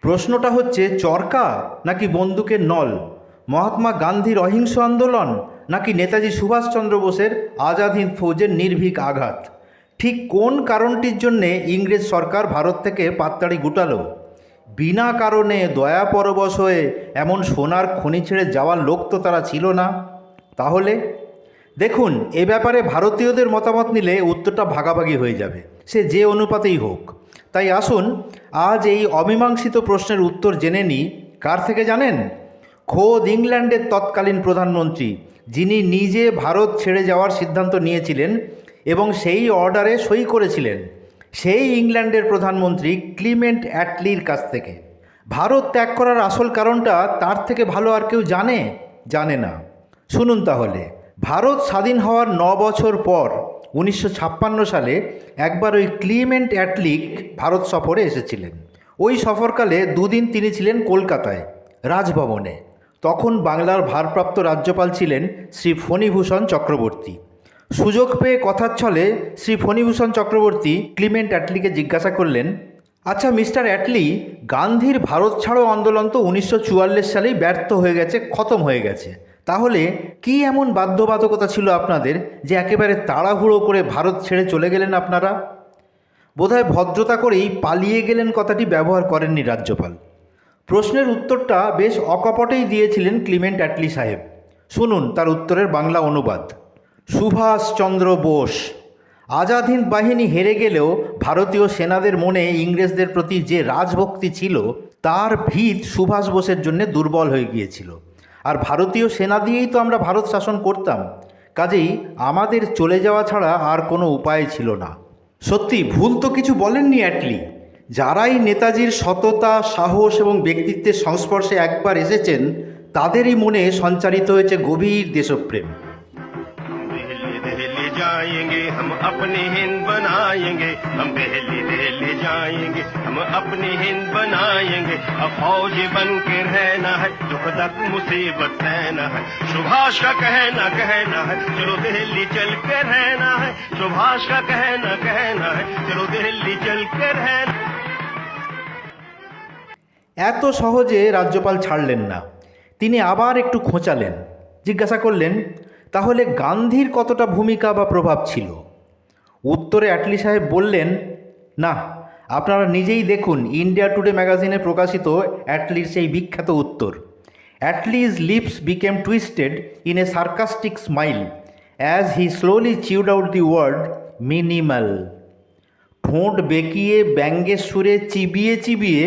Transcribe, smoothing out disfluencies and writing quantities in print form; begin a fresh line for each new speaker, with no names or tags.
প্রশ্নটা হচ্ছে চরকা নাকি বন্দুকের নল, মহাত্মা গান্ধীর অহিংস আন্দোলন নাকি নেতাজি সুভাষচন্দ্র বোসের আজাদ হিন্দ ফৌজের নির্ভীক আঘাত? ঠিক কোন কারণটির জন্যে ইংরেজ সরকার ভারত থেকে পাততাড়ি গুটালো? বিনা কারণে দয়াপরবশ হয়ে এমন সোনার খনি ছেড়ে যাওয়ার লোক তো তারা ছিল না। তাহলে দেখুন, এ ব্যাপারে ভারতীয়দের মতামত নিলে উত্তরটা ভাগাভাগি হয়ে যাবে, সে যে অনুপাতেই হোক। তাই আসুন আজ এই অমীমাংসিত প্রশ্নের উত্তর জেনে নিই। কার থেকে জানেন? খোদ ইংল্যান্ডের তৎকালীন প্রধানমন্ত্রী, যিনি নিজে ভারত ছেড়ে যাওয়ার সিদ্ধান্ত নিয়েছিলেন এবং সেই অর্ডারে সই করেছিলেন, সেই ইংল্যান্ডের প্রধানমন্ত্রী ক্লিমেন্ট অ্যাটলির কাছ থেকে। ভারত ত্যাগ করার আসল কারণটা তার থেকে ভালো আর কেউ জানে না। শুনুন তাহলে। ভারত স্বাধীন হওয়ার 9 বছর পর 1956 সালে একবার ওই ক্লিমেন্ট অ্যাটলিক ভারত সফরে এসেছিলেন। ওই সফরকালে দুদিন তিনি ছিলেন কলকাতায় রাজভবনে। তখন বাংলার ভারপ্রাপ্ত রাজ্যপাল ছিলেন শ্রী ফণীভূষণ চক্রবর্তী। সুযোগ পেয়ে কথার ছলে শ্রী ফণীভূষণ চক্রবর্তী ক্লিমেন্ট অ্যাটলিকে জিজ্ঞাসা করলেন, আচ্ছা মিস্টার অ্যাটলি, গান্ধীর ভারত ছাড়ো আন্দোলন তো 1944 সালেই ব্যর্থ হয়ে গেছে, খতম হয়ে গেছে। তাহলে কি এমন বাধ্যবাধকতা ছিল আপনাদের যে একেবারে তাড়াহুড়ো করে ভারত ছেড়ে চলে গেলেন আপনারা? বোধহয় ভদ্রতা করেই পালিয়ে গেলেন কথাটি ব্যবহার করেননি রাজ্যপাল। প্রশ্নের উত্তরটা বেশ অকপটেই দিয়েছিলেন ক্লিমেন্ট অ্যাটলি সাহেব। শুনুন তার উত্তরের বাংলা অনুবাদ। সুভাষচন্দ্র বোস। আজাদ হিন্দ বাহিনী হেরে গেলেও ভারতীয় সেনাদের মনে ইংরেজদের প্রতি যে রাজভক্তি ছিল, তার ভিত সুভাষ বোসের জন্য দুর্বল হয়ে গিয়েছিল। আর ভারতীয় সেনা দিয়েই তো আমরা ভারত শাসন করতাম। কাজেই আমাদের চলে যাওয়া ছাড়া আর কোনো উপায় ছিল না। সত্যি ভুল তো কিছু বলেননি অ্যাটলি। যারাই নেতাজির সততা, সাহস এবং ব্যক্তিত্বের সংস্পর্শে একবার এসেছেন, তাদেরই মনে সঞ্চারিত হয়েছে গভীর দেশপ্রেম।
जाएंगे हम अपनी हिंद बनाएंगे, हम दिल्ली दिल्ली जाएंगे, हम अपनी हिंद बनाएंगे। अब फौज बन के रहना है, दुख तक मुसीबत सहना है। सुभाष का कहना है, चलो दिल्ली चल के रहना है। सुभाष का कहना है, चलो दिल्ली चल के रहना।
এত সহজে রাজ্যপাল ছাড়লেন না। তিনি আবার একটু খোঁচালেন, জিজ্ঞাসা করলেন, তাহলে গান্ধীর কতটা ভূমিকা বা প্রভাব ছিল? উত্তরে অ্যাটলি সাহেব বললেন, না, আপনারা নিজেই দেখুন ইন্ডিয়া টুডে ম্যাগাজিনে প্রকাশিত অ্যাটলির সেই বিখ্যাত উত্তর। Attlee's lips became twisted in a sarcastic smile as he slowly chewed out the word minimal. ঠোঁট বেঁকিয়ে ব্যঙ্গের সুরে চিবিয়ে চিবিয়ে